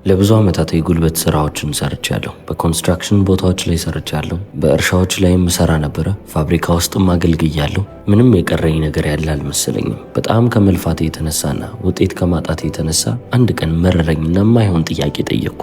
ለብዙ ዓመታት የጉልበት ስራዎችን ሰርቻለሁ። በኮንስትራክሽን ቦታዎች ላይ ሰርቻለሁ። በእርሻዎች ላይም ሰራ ነበረ። ፋብሪካ ውስጥም አገልግያለሁ። ምንም የቀረኝ ነገር ያለ አልመሰለኝም። በጣም ከመልፋቴ የተነሳና ውጤት ከማጣቴ የተነሳ አንድ ቀን መረረኝና የማይሆን ጥያቄ ጠየቅኩ።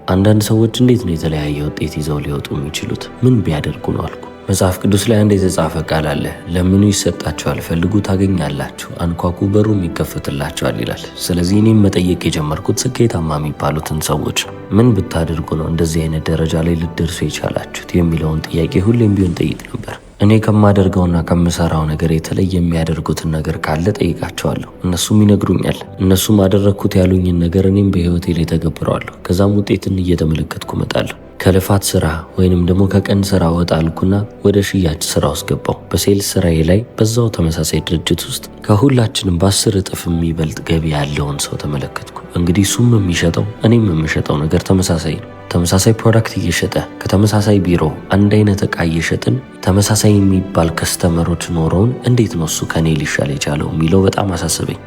አንዳንድ ሰዎች እንዴት ነው የተለያየ ውጤት ይዘው ሊወጡ የሚችሉት? ምን ቢያደርጉ ነው አልኩ። መጽሐፍ ቅዱስ ላይ አንድ የተጻፈ ቃል አለ። ለምኑ ይሰጣችኋል፣ ፈልጉ ታገኛላችሁ፣ አንኳኩ በሩም ይከፈትላችኋል ይላል። ስለዚህ እኔም መጠየቅ የጀመርኩት ስኬታማ የሚባሉትን ሰዎች ምን ብታደርጉ ነው እንደዚህ አይነት ደረጃ ላይ ልትደርሱ የቻላችሁት የሚለውን ጥያቄ ሁሌም ቢሆን ጠይቅ ነበር። እኔ ከማደርገውና ከምሰራው ነገር የተለየ የሚያደርጉትን ነገር ካለ ጠይቃቸዋለሁ። እነሱም ይነግሩኛል። እነሱም አደረግኩት ያሉኝን ነገር እኔም በህይወቴ ላይ ተገብረዋለሁ። ከዛም ውጤትን እየተመለከትኩ እመጣለሁ። ከልፋት ስራ ወይንም ደግሞ ከቀን ስራ ወጣ አልኩና ወደ ሽያጭ ስራ ውስጥ ገባሁ። በሴልስ ስራዬ ላይ በዛው ተመሳሳይ ድርጅት ውስጥ ከሁላችንም በ10 እጥፍ የሚበልጥ ገቢ ያለውን ሰው ተመለከትኩ። እንግዲህ እሱም የሚሸጠው እኔም የምሸጠው ነገር ተመሳሳይ ነው። ተመሳሳይ ፕሮዳክት እየሸጠ ከተመሳሳይ ቢሮ አንድ አይነት እቃ እየሸጥን ተመሳሳይ የሚባል ከስተመሮች ኖረውን እንዴት ነው እሱ ከኔ ሊሻል የቻለው የሚለው በጣም አሳሰበኝ።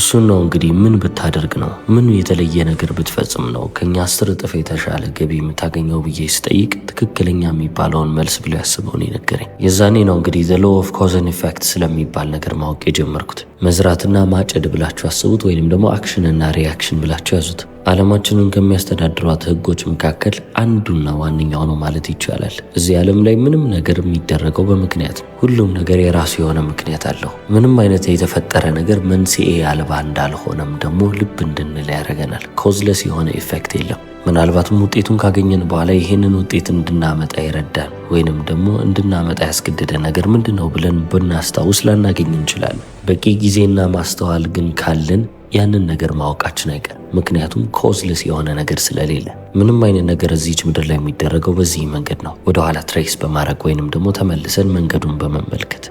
እሱን ነው እንግዲህ ምን ብታደርግ ነው፣ ምን የተለየ ነገር ብትፈጽም ነው ከኛ 10 እጥፍ የተሻለ ገቢ የምታገኘው ብዬ ስጠይቅ ትክክለኛ የሚባለውን መልስ ብሎ ያስበውን ነገረኝ። የዛኔ ነው እንግዲህ ዘ ሎው ኦፍ ኮዝ ኤንድ ኢፌክት ስለሚባል ነገር ማወቅ የጀመርኩት። መዝራትና ማጨድ ብላችሁ አስቡት፣ ወይንም ደግሞ አክሽንና ሪያክሽን ብላችሁ ያዙት። ዓለማችንን ከሚያስተዳድሯት ህጎች መካከል አንዱና ዋነኛው ነው ማለት ይቻላል። እዚህ ዓለም ላይ ምንም ነገር የሚደረገው በምክንያት ነው። ሁሉም ነገር የራሱ የሆነ ምክንያት አለው። ምንም አይነት የተፈጠረ ነገር መንስኤ አልባ እንዳልሆነም ደግሞ ልብ እንድንል ያደርገናል። ኮዝለስ የሆነ ኢፌክት የለም። ምናልባትም ውጤቱን ካገኘን በኋላ ይህንን ውጤት እንድናመጣ ይረዳን ወይንም ደግሞ እንድናመጣ ያስገደደ ነገር ምንድነው ብለን ብናስታውስ ላናገኝ እንችላለን። በቂ ጊዜና ማስተዋል ግን ካለን ያንን ነገር ማወቃችን አይቀርም። ምክንያቱም ኮዝለስ የሆነ ነገር ስለሌለ። ምንም አይነት ነገር እዚች ምድር ላይ የሚደረገው በዚህ መንገድ ነው፣ ወደኋላ ትሬስ በማድረግ ወይንም ደግሞ ተመልሰን መንገዱን በመመልከት።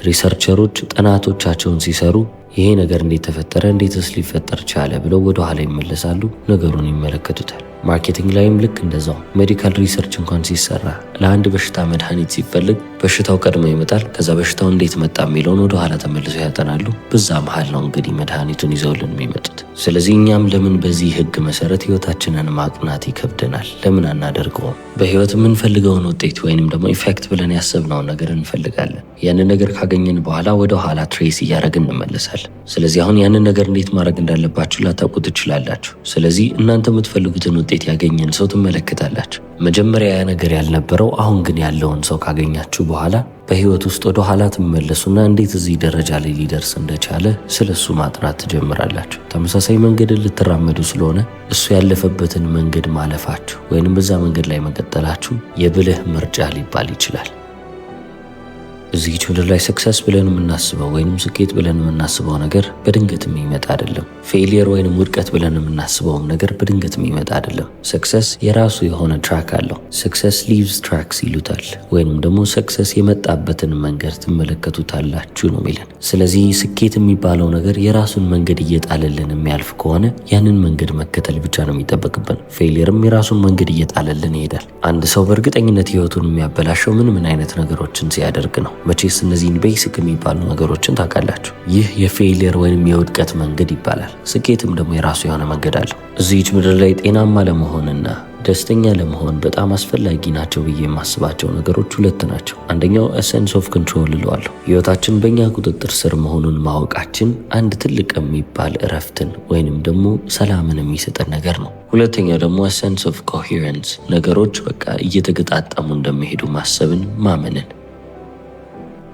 ሪሰርቸሮች ጥናቶቻቸውን ሲሰሩ ይሄ ነገር እንዴት ተፈጠረ፣ እንዴትስ ሊፈጠር ቻለ ብለው ወደኋላ ይመለሳሉ፣ ነገሩን ይመለከቱታል። ማርኬቲንግ ላይም ልክ እንደዛው። ሜዲካል ሪሰርች እንኳን ሲሰራ ለአንድ በሽታ መድኃኒት ሲፈልግ በሽታው ቀድሞ ይመጣል። ከዛ በሽታው እንዴት መጣ የሚለውን ወደ ኋላ ተመልሰው ያጠናሉ። በዛ መሃል ነው እንግዲህ መድኃኒቱን ይዘውልን የሚመጡት። ስለዚህ እኛም ለምን በዚህ ህግ መሰረት ህይወታችንን ማቅናት ይከብደናል? ለምን አናደርገውም? በህይወት የምንፈልገውን ውጤት ወይንም ደግሞ ኢፌክት ብለን ያሰብነውን ነገር እንፈልጋለን። ያንን ነገር ካገኘን በኋላ ወደ ኋላ ትሬስ እያደረግን እንመለሳለን። ስለዚህ አሁን ያንን ነገር እንዴት ማድረግ እንዳለባችሁ ላታውቁ ትችላላችሁ። ስለዚህ እናንተ የምትፈልጉትን ውጤት ያገኘን ሰው ትመለከታላችሁ። መጀመሪያ ያ ነገር ያልነበረው አሁን ግን ያለውን ሰው ካገኛችሁ በኋላ በህይወት ውስጥ ወደ ኋላ ትመለሱና እንዴት እዚህ ደረጃ ላይ ሊደርስ እንደቻለ ስለሱ ማጥናት ትጀምራላችሁ። ተመሳሳይ መንገድን ልትራመዱ ስለሆነ እሱ ያለፈበትን መንገድ ማለፋችሁ ወይንም በዛ መንገድ ላይ መቀጠላችሁ የብልህ ምርጫ ሊባል ይችላል። እዚህ ምድር ላይ ሰክሰስ ብለን የምናስበው ወይንም ስኬት ብለን የምናስበው ነገር በድንገት የሚመጣ አይደለም። ፌሊየር ወይንም ውድቀት ብለን የምናስበውም ነገር በድንገት የሚመጣ አይደለም። ሰክሰስ የራሱ የሆነ ትራክ አለው። ሰክሰስ ሊቭስ ትራክስ ይሉታል፣ ወይንም ደግሞ ሰክሰስ የመጣበትን መንገድ ትመለከቱታላችሁ ነው የሚለን። ስለዚህ ስኬት የሚባለው ነገር የራሱን መንገድ እየጣለልን የሚያልፍ ከሆነ ያንን መንገድ መከተል ብቻ ነው የሚጠበቅብን። ፌሊየርም የራሱን መንገድ እየጣለልን ይሄዳል። አንድ ሰው በእርግጠኝነት ህይወቱን የሚያበላሸው ምን አይነት ነገሮችን ሲያደርግ ነው? መቼስ እነዚህን ቤሲክ የሚባሉ ነገሮችን ታውቃላችሁ። ይህ የፌሊየር ወይንም የውድቀት መንገድ ይባላል። ስኬትም ደግሞ የራሱ የሆነ መንገድ አለው። እዚህች ምድር ላይ ጤናማ ለመሆንና ደስተኛ ለመሆን በጣም አስፈላጊ ናቸው ብዬ የማስባቸው ነገሮች 2 ናቸው። አንደኛው ሰንስ ኦፍ ኮንትሮል እለዋለሁ። ህይወታችን በእኛ ቁጥጥር ስር መሆኑን ማወቃችን አንድ ትልቅ የሚባል እረፍትን ወይንም ደግሞ ሰላምን የሚሰጠን ነገር ነው። ሁለተኛው ደግሞ ሰንስ ኦፍ ኮሄረንስ፣ ነገሮች በቃ እየተገጣጠሙ እንደሚሄዱ ማሰብን ማመንን።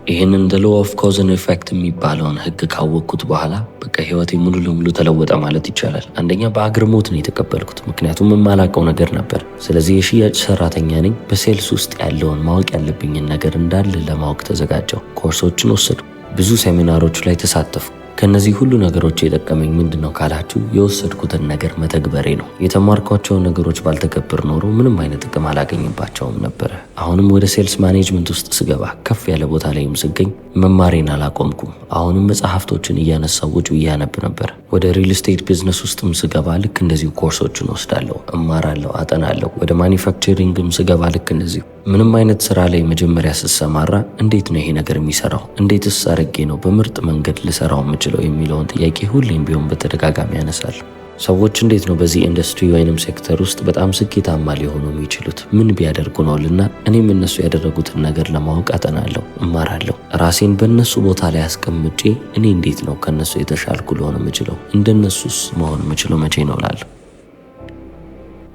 ይህንን the law of cause and effect የሚባለውን ህግ ካወቅኩት በኋላ በቃ ህይወቴ ሙሉ ለሙሉ ተለወጠ ማለት ይቻላል። አንደኛ በአግርሞት ነው የተቀበልኩት፣ ምክንያቱም የማላውቀው ነገር ነበር። ስለዚህ የሽያጭ ሰራተኛ ነኝ። በሴልስ ውስጥ ያለውን ማወቅ ያለብኝን ነገር እንዳለ ለማወቅ ተዘጋጀው። ኮርሶችን ወሰዱ፣ ብዙ ሴሚናሮች ላይ ተሳተፉ። ከነዚህ ሁሉ ነገሮች የጠቀመኝ ምንድነው ካላችሁ የወሰድኩትን ነገር መተግበሬ ነው። የተማርኳቸውን ነገሮች ባልተከብር ኖሮ ምንም አይነት ጥቅም አላገኝባቸውም ነበረ። አሁንም ወደ ሴልስ ማኔጅመንት ውስጥ ስገባ ከፍ ያለ ቦታ ላይም ስገኝ መማሬን አላቆምኩም። አሁንም መጽሐፍቶችን እያነሳው ቁጭ ብዬ አነብ ነበር። ወደ ሪል ስቴት ቢዝነስ ውስጥም ስገባ ልክ እንደዚሁ ኮርሶችን ወስዳለሁ፣ እማራለሁ፣ አጠናለሁ። ወደ ማኒፋክቸሪንግም ስገባ ልክ እንደዚሁ ምንም አይነት ስራ ላይ መጀመሪያ ስሰማራ እንዴት ነው ይሄ ነገር የሚሰራው? እንዴትስ አድርጌ ነው በምርጥ መንገድ ልሰራው የምችለው? የምችለው የሚለውን ጥያቄ ሁሌም ቢሆን በተደጋጋሚ ያነሳል። ሰዎች እንዴት ነው በዚህ ኢንዱስትሪ ወይንም ሴክተር ውስጥ በጣም ስኬታማ ሊሆኑ የሚችሉት? ምን ቢያደርጉ ነው ልና እኔም እነሱ ያደረጉትን ነገር ለማወቅ አጠናለሁ፣ እማራለሁ። ራሴን በእነሱ ቦታ ላይ አስቀምጬ እኔ እንዴት ነው ከእነሱ የተሻልኩ ልሆን የምችለው? እንደነሱስ መሆን የምችለው መቼ ነው እላለሁ።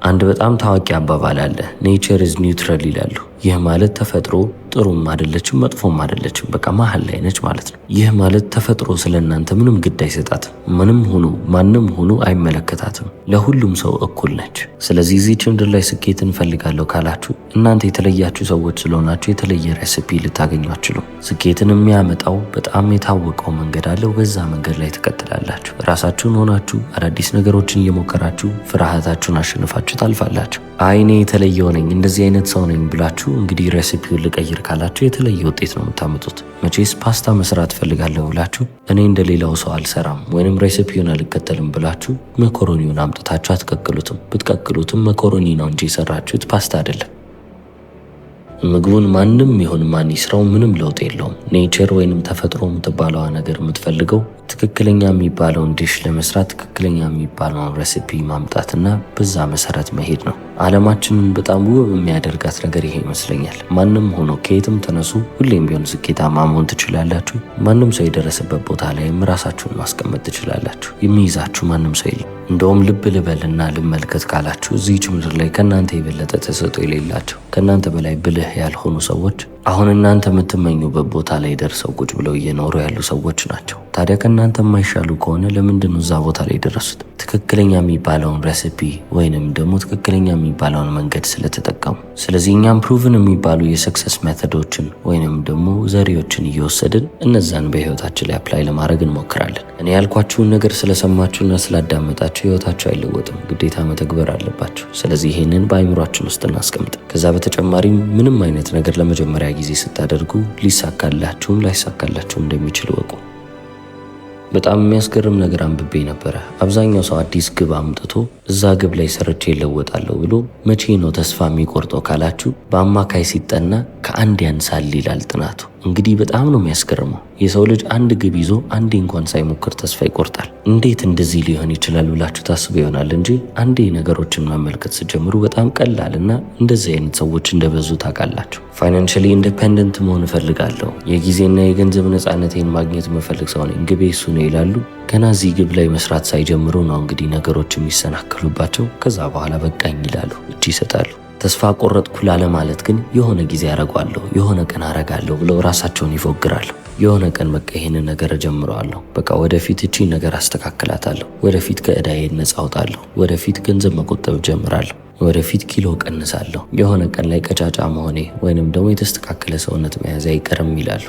አንድ በጣም ታዋቂ አባባል አለ፣ ኔቸር ኢዝ ኒውትራል ይላሉ። ይህ ማለት ተፈጥሮ ጥሩም አይደለችም መጥፎም አይደለችም፣ በቃ መሀል ላይ ነች ማለት ነው። ይህ ማለት ተፈጥሮ ስለ እናንተ ምንም ግድ አይሰጣትም። ምንም ሁኑ ማንም ሁኑ አይመለከታትም። ለሁሉም ሰው እኩል ነች። ስለዚህ እዚች ምድር ላይ ስኬት እንፈልጋለሁ ካላችሁ እናንተ የተለያችሁ ሰዎች ስለሆናችሁ የተለየ ሬሲፒ ልታገኙ አትችሉም። ስኬትን የሚያመጣው በጣም የታወቀው መንገድ አለው። በዛ መንገድ ላይ ትቀጥላላችሁ። ራሳችሁን ሆናችሁ አዳዲስ ነገሮችን እየሞከራችሁ ፍርሃታችሁን አሸንፋችሁ ታልፋላችሁ። አይኔ የተለየው ነኝ እንደዚህ አይነት ሰው ነኝ ብላችሁ እንግዲህ ሬሲፒውን ልቀይር ካላችሁ የተለየ ውጤት ነው የምታመጡት። መቼስ ፓስታ መስራት ፈልጋለሁ ብላችሁ እኔ እንደሌላው ሰው አልሰራም ወይንም ሬሲፒውን አልከተልም ብላችሁ መኮሮኒውን አምጥታችሁ አትቀቅሉትም። ብትቀቅሉትም መኮሮኒ ነው እንጂ የሰራችሁት ፓስታ አይደለም። ምግቡን ማንም ይሁን ማን ይስራው ምንም ለውጥ የለውም። ኔቸር ወይንም ተፈጥሮ የምትባለዋ ነገር የምትፈልገው ትክክለኛ የሚባለውን ዲሽ ለመስራት ትክክለኛ የሚባለውን ሬሲፒ ማምጣትና በዛ መሰረት መሄድ ነው። ዓለማችንን በጣም ውብ የሚያደርጋት ነገር ይሄ ይመስለኛል። ማንም ሆኖ ከየትም ተነሱ ሁሌም ቢሆን ስኬታማ መሆን ትችላላችሁ። ማንም ሰው የደረሰበት ቦታ ላይም ራሳችሁን ማስቀመጥ ትችላላችሁ። የሚይዛችሁ ማንም ሰው የለም። እንደውም ልብ ልበልና ልመልከት ካላችሁ እዚህች ምድር ላይ ከእናንተ የበለጠ ተሰጥኦ የሌላቸው ከእናንተ በላይ ብልህ ያልሆኑ ሰዎች አሁን እናንተ የምትመኙበት ቦታ ላይ ደርሰው ቁጭ ብለው እየኖሩ ያሉ ሰዎች ናቸው። ታዲያ ከእናንተ የማይሻሉ ከሆነ ለምንድን ነው እዛ ቦታ ላይ ደረሱት? ትክክለኛ የሚባለውን ሬሲፒ ወይንም ደግሞ ትክክለኛ የሚባለውን መንገድ ስለተጠቀሙ። ስለዚህ እኛም ፕሩቭን የሚባሉ የሰክሰስ ሜቶዶችን ወይንም ደግሞ ዘዴዎችን እየወሰድን እነዛን በህይወታችን ላይ አፕላይ ለማድረግ እንሞክራለን። እኔ ያልኳችሁን ነገር ስለሰማችሁና ስላዳመጣችሁ ህይወታችሁ አይለወጥም፣ ግዴታ መተግበር አለባችሁ። ስለዚህ ይሄንን በአይምሯችን ውስጥ እናስቀምጥ። ከዛ በተጨማሪም ምንም አይነት ነገር ለመጀመሪያ ጊዜ ስታደርጉ ሊሳካላችሁም ላይሳካላችሁም እንደሚችል ወቁ። በጣም የሚያስገርም ነገር አንብቤ ነበረ። አብዛኛው ሰው አዲስ ግብ አምጥቶ እዛ ግብ ላይ ሰርቼ ይለወጣለሁ ብሎ መቼ ነው ተስፋ የሚቆርጠው ካላችሁ በአማካይ ሲጠና ከአንድ ያንሳል ይላል ጥናቱ። እንግዲህ በጣም ነው የሚያስገርመው። የሰው ልጅ አንድ ግብ ይዞ አንዴ እንኳን ሳይሞክር ተስፋ ይቆርጣል። እንዴት እንደዚህ ሊሆን ይችላል ብላችሁ ታስቡ ይሆናል እንጂ አንዴ ነገሮችን መመልከት ስጀምሩ በጣም ቀላልና እንደዚህ አይነት ሰዎች እንደበዙ ታውቃላችሁ። ፋይናንሻሊ ኢንዲፔንደንት መሆን እፈልጋለሁ፣ የጊዜና የገንዘብ ነፃነቴን ማግኘት የምፈልግ ሰው ነኝ፣ ግቤ እሱ ነው ይላሉ። ገና እዚህ ግብ ላይ መስራት ሳይጀምሩ ነው እንግዲህ ነገሮች የሚሰናክሉባቸው። ከዛ በኋላ በቃኝ ይላሉ፣ እጅ ይሰጣሉ። ተስፋ ቆረጥኩ ላለ ማለት ግን የሆነ ጊዜ አረጋለሁ፣ የሆነ ቀን አረጋለሁ ብለው ራሳቸውን ይፎግራሉ። የሆነ ቀን በቃ ይሄንን ነገር እጀምረዋለሁ፣ በቃ ወደፊት እቺ ነገር አስተካክላታለሁ፣ ወደፊት ከዕዳዬ ነፃ አውጣለሁ፣ ወደፊት ገንዘብ መቆጠብ ጀምራለሁ፣ ወደፊት ኪሎ ቀንሳለሁ፣ የሆነ ቀን ላይ ቀጫጫ መሆኔ ወይንም ደግሞ የተስተካከለ ሰውነት መያዝ አይቀርም ይላሉ።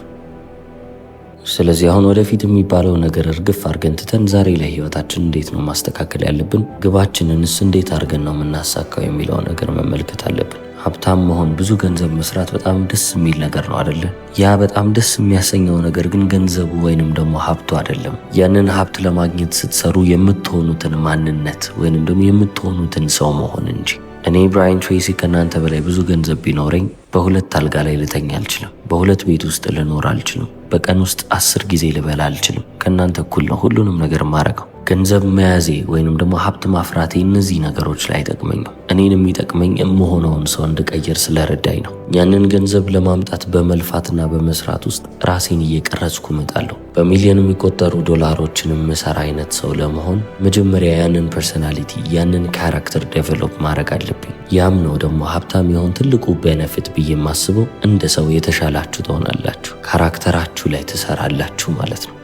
ስለዚህ አሁን ወደፊት የሚባለው ነገር እርግፍ አድርገን ትተን ዛሬ ላይ ህይወታችን እንዴት ነው ማስተካከል ያለብን፣ ግባችንንስ እንዴት አድርገን ነው የምናሳካው የሚለው ነገር መመልከት አለብን። ሀብታም መሆን፣ ብዙ ገንዘብ መስራት በጣም ደስ የሚል ነገር ነው አይደለ? ያ በጣም ደስ የሚያሰኘው ነገር ግን ገንዘቡ ወይንም ደግሞ ሀብቱ አይደለም። ያንን ሀብት ለማግኘት ስትሰሩ የምትሆኑትን ማንነት ወይንም ደግሞ የምትሆኑትን ሰው መሆን እንጂ። እኔ ብራያን ትሬሲ ከእናንተ በላይ ብዙ ገንዘብ ቢኖረኝ በሁለት አልጋ ላይ ልተኛ አልችልም። በሁለት ቤት ውስጥ ልኖር አልችልም። በቀን ውስጥ 10 ጊዜ ልበላ አልችልም። ከእናንተ እኩል ነው ሁሉንም ነገር ማረገው። ገንዘብ መያዜ ወይንም ደግሞ ሀብት ማፍራቴ እነዚህ ነገሮች ላይ አይጠቅመኝም። እኔን የሚጠቅመኝ የምሆነውን ሰው እንድቀየር ስለረዳኝ ነው። ያንን ገንዘብ ለማምጣት በመልፋትና በመስራት ውስጥ ራሴን እየቀረጽኩ እመጣለሁ። በሚሊዮን የሚቆጠሩ ዶላሮችን የምሰራ አይነት ሰው ለመሆን መጀመሪያ ያንን ፐርሰናሊቲ ያንን ካራክተር ዴቨሎፕ ማድረግ አለብኝ። ያም ነው ደግሞ ሀብታም የሆን ትልቁ ቤነፊት ብዬ የማስበው። እንደ ሰው የተሻላችሁ ትሆናላችሁ፣ ካራክተራችሁ ላይ ትሰራላችሁ ማለት ነው።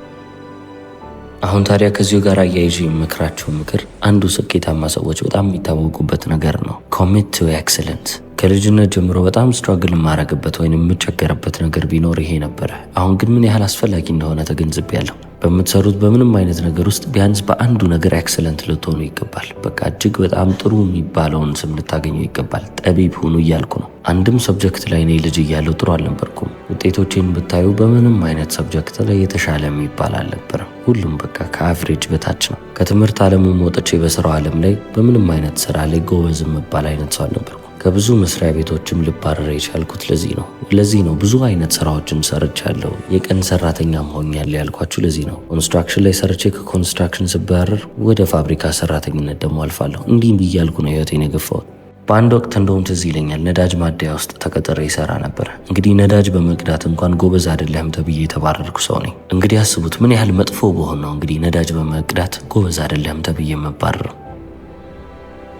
አሁን ታዲያ ከዚሁ ጋር አያይዤ የምክራችሁ ምክር አንዱ ስኬታማ ሰዎች በጣም የሚታወቁበት ነገር ነው፣ ኮሚት ቱ ኤክሰለንስ። ከልጅነት ጀምሮ በጣም ስትራግል የማረግበት ወይም የምቸገርበት ነገር ቢኖር ይሄ ነበረ። አሁን ግን ምን ያህል አስፈላጊ እንደሆነ ተገንዝቤያለሁ። በምትሰሩት በምንም አይነት ነገር ውስጥ ቢያንስ በአንዱ ነገር ኤክሰለንት ልትሆኑ ይገባል። በቃ እጅግ በጣም ጥሩ የሚባለውን ስም ልታገኙ ይገባል። ጠቢብ ሁኑ እያልኩ ነው። አንድም ሰብጀክት ላይ እኔ ልጅ እያለሁ ጥሩ አልነበርኩም። ውጤቶቼን ብታዩ በምንም አይነት ሰብጀክት ላይ የተሻለ የሚባል አልነበረም። ሁሉም በቃ ከአቨሬጅ በታች ነው። ከትምህርት ዓለሙ ወጥቼ በስራው ዓለም ላይ በምንም አይነት ስራ ላይ ጎበዝ የምባል አይነት ሰው አልነበርኩም። ከብዙ መስሪያ ቤቶችም ልባረር የቻልኩት ለዚህ ነው ብዙ አይነት ስራዎችን ሰርቻለሁ። የቀን ሰራተኛም ሆኛለሁ ያልኳችሁ ለዚህ ነው። ኮንስትራክሽን ላይ ሰርቼ ከኮንስትራክሽን ስባረር ወደ ፋብሪካ ሰራተኝነት ደግሞ አልፋለሁ። እንዲህ ብያልኩ ነው ህይወቴን የገፋሁት። በአንድ ወቅት እንደውም ትዝ ይለኛል ነዳጅ ማደያ ውስጥ ተቀጥሬ ይሰራ ነበር። እንግዲህ ነዳጅ በመቅዳት እንኳን ጎበዝ አይደለህም ተብዬ የተባረርኩ ሰው ነኝ። እንግዲህ አስቡት ምን ያህል መጥፎ በሆን ነው እንግዲህ ነዳጅ በመቅዳት ጎበዝ አይደለህም ተብዬ መባረር።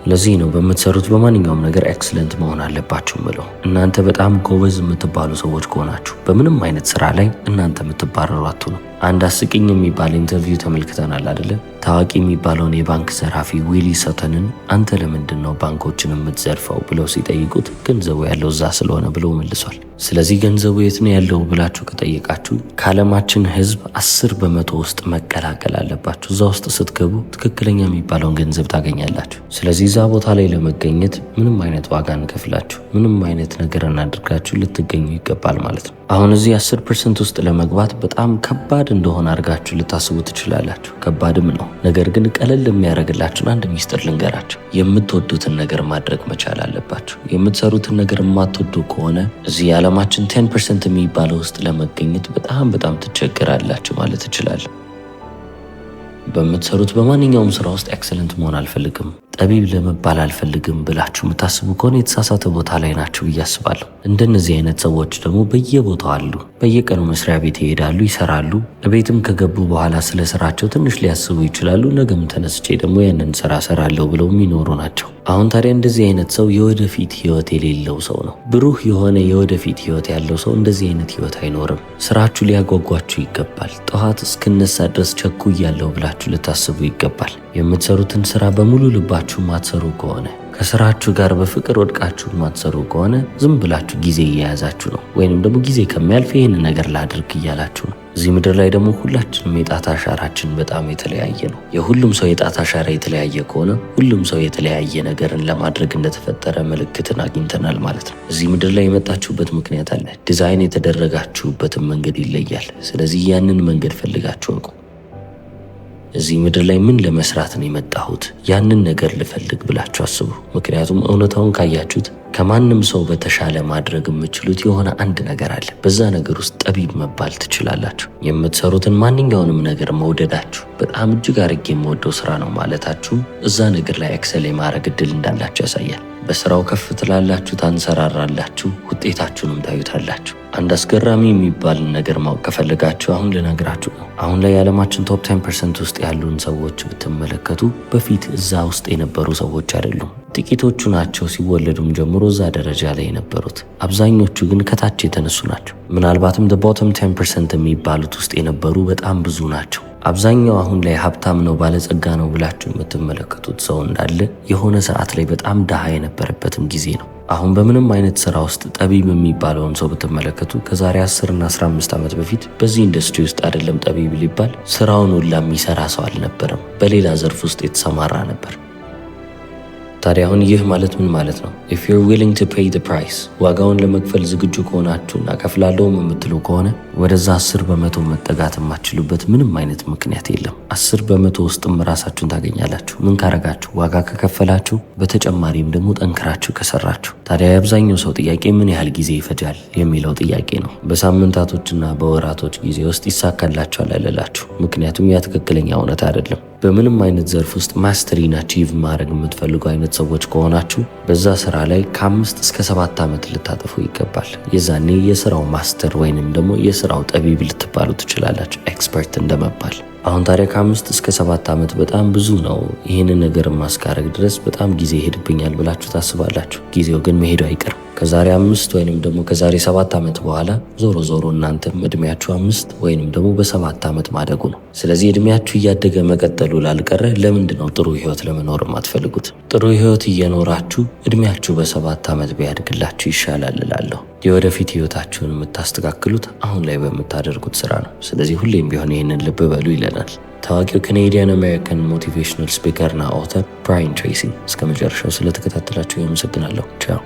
ለዚህ ነው በምትሰሩት በማንኛውም ነገር ኤክሰለንት መሆን አለባችሁ ብለው። እናንተ በጣም ጎበዝ የምትባሉ ሰዎች ከሆናችሁ በምንም አይነት ስራ ላይ እናንተ የምትባረሩ አትሁኑ። አንድ አስቂኝ የሚባል ኢንተርቪው ተመልክተናል አይደለ? ታዋቂ የሚባለውን የባንክ ዘራፊ ዊሊ ሰተንን አንተ ለምንድን ነው ባንኮችን የምትዘርፈው ብለው ሲጠይቁት ገንዘቡ ያለው እዛ ስለሆነ ብሎ መልሷል። ስለዚህ ገንዘቡ የት ነው ያለው ብላችሁ ከጠየቃችሁ ከዓለማችን ህዝብ 10% ውስጥ መቀላቀል አለባችሁ። እዛ ውስጥ ስትገቡ ትክክለኛ የሚባለውን ገንዘብ ታገኛላችሁ። ስለዚህ እዛ ቦታ ላይ ለመገኘት ምንም አይነት ዋጋ እንከፍላችሁ፣ ምንም አይነት ነገር እናድርጋችሁ ልትገኙ ይገባል ማለት ነው። አሁን እዚህ 10% ውስጥ ለመግባት በጣም ከባድ እንደሆነ አድርጋችሁ ልታስቡ ትችላላችሁ። ከባድም ነው። ነገር ግን ቀለል የሚያደርግላችሁን አንድ ሚስጥር ልንገራችሁ። የምትወዱትን ነገር ማድረግ መቻል አለባችሁ። የምትሰሩትን ነገር የማትወዱ ከሆነ እዚህ የዓለማችን 10% የሚባለው ውስጥ ለመገኘት በጣም ትቸገራላችሁ ማለት እችላለሁ። በምትሰሩት በማንኛውም ስራ ውስጥ ኤክሰለንት መሆን አልፈልግም፣ ጠቢብ ለመባል አልፈልግም ብላችሁ የምታስቡ ከሆነ የተሳሳተ ቦታ ላይ ናችሁ ብዬ አስባለሁ። እንደነዚህ አይነት ሰዎች ደግሞ በየቦታው አሉ። በየቀኑ መስሪያ ቤት ይሄዳሉ፣ ይሰራሉ። ቤትም ከገቡ በኋላ ስለ ስራቸው ትንሽ ሊያስቡ ይችላሉ። ነገም ተነስቼ ደግሞ ያንን ስራ ሰራለሁ ብለው የሚኖሩ ናቸው። አሁን ታዲያ እንደዚህ አይነት ሰው የወደፊት ህይወት የሌለው ሰው ነው። ብሩህ የሆነ የወደፊት ህይወት ያለው ሰው እንደዚህ አይነት ህይወት አይኖርም። ስራችሁ ሊያጓጓችሁ ይገባል። ጠዋት እስክነሳ ድረስ ቸኩያለሁ ብላችሁ ልታስቡ ይገባል። የምትሰሩትን ስራ በሙሉ ልባችሁ ማትሰሩ ከሆነ፣ ከስራችሁ ጋር በፍቅር ወድቃችሁ ማትሰሩ ከሆነ ዝም ብላችሁ ጊዜ እየያዛችሁ ነው። ወይንም ደግሞ ጊዜ ከሚያልፍ ይህን ነገር ላድርግ እያላችሁ ነው። እዚህ ምድር ላይ ደግሞ ሁላችንም የጣት አሻራችን በጣም የተለያየ ነው። የሁሉም ሰው የጣት አሻራ የተለያየ ከሆነ ሁሉም ሰው የተለያየ ነገርን ለማድረግ እንደተፈጠረ ምልክትን አግኝተናል ማለት ነው። እዚህ ምድር ላይ የመጣችሁበት ምክንያት አለ። ዲዛይን የተደረጋችሁበትን መንገድ ይለያል። ስለዚህ ያንን መንገድ ፈልጋችሁ እወቁ። እዚህ ምድር ላይ ምን ለመስራት ነው የመጣሁት? ያንን ነገር ልፈልግ ብላችሁ አስቡ። ምክንያቱም እውነታውን ካያችሁት ከማንም ሰው በተሻለ ማድረግ የምትችሉት የሆነ አንድ ነገር አለ። በዛ ነገር ውስጥ ጠቢብ መባል ትችላላችሁ። የምትሰሩትን ማንኛውንም ነገር መውደዳችሁ፣ በጣም እጅግ አድርጌ የምወደው ስራ ነው ማለታችሁ እዛ ነገር ላይ ኤክሰል የማድረግ እድል እንዳላችሁ ያሳያል። በስራው ከፍ ትላላችሁ፣ ታንሰራራላችሁ፣ ውጤታችሁንም ታዩታላችሁ። አንድ አስገራሚ የሚባል ነገር ማወቅ ከፈለጋችሁ አሁን ልነግራችሁ ነው። አሁን ላይ የዓለማችን ቶፕ 10% ውስጥ ያሉን ሰዎች ብትመለከቱ በፊት እዛ ውስጥ የነበሩ ሰዎች አይደሉም። ጥቂቶቹ ናቸው ሲወለዱም ጀምሮ እዛ ደረጃ ላይ የነበሩት። አብዛኞቹ ግን ከታች የተነሱ ናቸው። ምናልባትም ቦተም 10% የሚባሉት ውስጥ የነበሩ በጣም ብዙ ናቸው። አብዛኛው አሁን ላይ ሀብታም ነው ባለጸጋ ነው ብላችሁ የምትመለከቱት ሰው እንዳለ የሆነ ሰዓት ላይ በጣም ድሃ የነበረበትም ጊዜ ነው። አሁን በምንም አይነት ስራ ውስጥ ጠቢብ የሚባለውን ሰው ብትመለከቱ ከዛሬ 10 እና 15 ዓመት በፊት በዚህ ኢንዱስትሪ ውስጥ አይደለም ጠቢብ ሊባል ስራውን ሁላ የሚሰራ ሰው አልነበረም። በሌላ ዘርፍ ውስጥ የተሰማራ ነበር። ታዲያ አሁን ይህ ማለት ምን ማለት ነው? if you're willing to pay the price ዋጋውን ለመክፈል ዝግጁ ከሆናችሁና ከፍላለሁም የምትሉ ከሆነ ወደዛ 10% መጠጋት የማትችሉበት ምንም አይነት ምክንያት የለም። 10% ውስጥም ራሳችሁን ታገኛላችሁ። ምን ካረጋችሁ? ዋጋ ከከፈላችሁ፣ በተጨማሪም ደግሞ ጠንክራችሁ ከሰራችሁ። ታዲያ የአብዛኛው ሰው ጥያቄ ምን ያህል ጊዜ ይፈጃል የሚለው ጥያቄ ነው። በሳምንታቶችና በወራቶች ጊዜ ውስጥ ይሳካላችኋል አልላችሁ። ምክንያቱም ያ ትክክለኛ እውነት አይደለም። በምንም አይነት ዘርፍ ውስጥ ማስተሪን አቺቭ ማድረግ የምትፈልጉ አይነት ሰዎች ከሆናችሁ በዛ ስራ ላይ ከ5 እስከ 7 ዓመት ልታጠፉ ይገባል። የዛኔ የስራው ማስተር ወይንም ደግሞ የስራው ጠቢብ ልትባሉ ትችላላችሁ፣ ኤክስፐርት እንደመባል። አሁን ታዲያ ከ5 እስከ 7 ዓመት በጣም ብዙ ነው። ይህንን ነገር ማስካረግ ድረስ በጣም ጊዜ ይሄድብኛል ብላችሁ ታስባላችሁ። ጊዜው ግን መሄዱ አይቀርም። ከዛሬ 5 ወይንም ደግሞ ከዛሬ 7 ዓመት በኋላ ዞሮ እናንተም እድሜያችሁ 5 ወይንም ደግሞ በ7 ዓመት ማደጉ ነው። ስለዚህ እድሜያችሁ እያደገ መቀጠሉ ላልቀረ ለምንድን ነው ጥሩ ህይወት ለመኖር የማትፈልጉት? ጥሩ ህይወት እየኖራችሁ እድሜያችሁ በ7 ዓመት ቢያድግላችሁ ይሻላል እላለሁ። የወደፊት ህይወታችሁን የምታስተካክሉት አሁን ላይ በምታደርጉት ስራ ነው። ስለዚህ ሁሌም ቢሆን ይህንን ልብ በሉ ይለናል ታዋቂው ካናዲያን አሜሪካን ሞቲቬሽናል ስፒከርና ኦተር ብራያን ትሬሲ። እስከ መጨረሻው ስለተከታተላችሁ አመሰግናለሁ። ቻው።